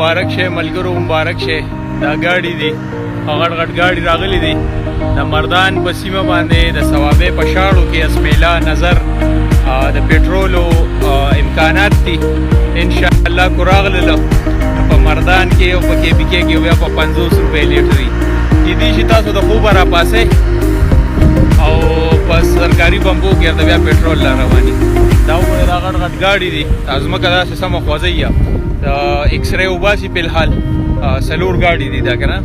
مبارک شه ملګرو مبارک شه. دا ګاډي دي غټ غټ ګاډي راغلي دي د مردان په سیمه باندې د ثوابې په شاړو کې اسمیلا نظر د پټرولو امکانات دي ان شاء الله کو راغله په مردان کې او په کې بي کې بیا په 50 روپے لیټر دي دي چې تاسو د خوب را پاسه او په سرکاري بمبو کې د بیا پټرول رواني دا غټ غټ ګاډي دي ازمکه داسې سم خوځي ایکس ری وباسي په الحال سلور ګاډي دي دا کنه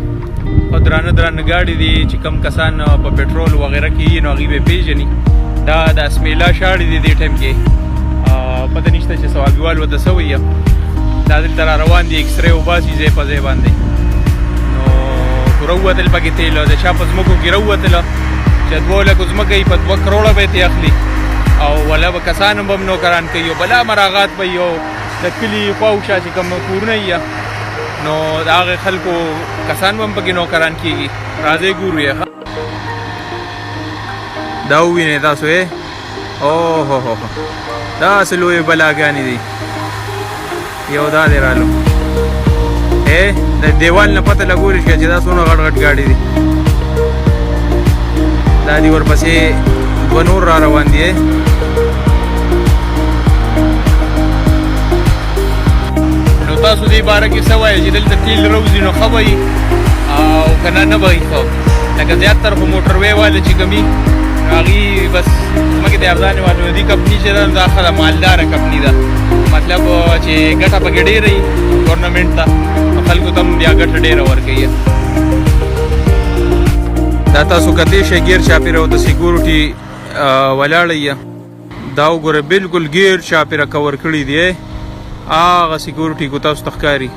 او درانه ګاډي دي چې کم کسان په پټرول وغیرہ کې نو غیبه پیژني دا د اسمیلا شاړي دي د ټیم کې پته نشته چې سوالوال وته سوی دا دلته روان دي ایکس ری وباسي ځای په ځای باندې نو وروتل پکې تیل د چا په ځمکو کې وروتل چې 2 لک ځمکه یې په 2 کروڑه به تی اخلي او ولا به کسان هم نوکران کوي بلا مراغات به یو د کلی خواوشا چې کوم کورونه یې نو دا هغه خلکو کسان هم پکې نوکران کیږي راځي ګورو یې دا ویني تاسو یې او هو هو دا سلوې بلاګانی دي یو دا دی رالو د دیوال نه پته لګوري چې دا څونه غټ غټ ګاډي دي دا دی ورپسې دوه نور را روان دي نو تاسو دې باره کې څه وایئ چې دلته تیل روزي نو ښه به او که نه نه به وي ښه لکه زیاتره خو موټر وی واله چې کمي هغې بس زمکې د ارزانې والو دي کمپني چې ده دا ښه ده مالداره کمپني ده مطلب چې ګټه پکې ډېره وي ګورنمنټ ته خلکو ته هم بیا ګټه ډېره ورکوي دا تاسو کتلی شئ ګیر چاپېره او د سیکورټي ولاړه یې دا وګوره بلکل ګیر چاپېره کور کړي دي هغه سیکورټي کو تاسو ته ښکاري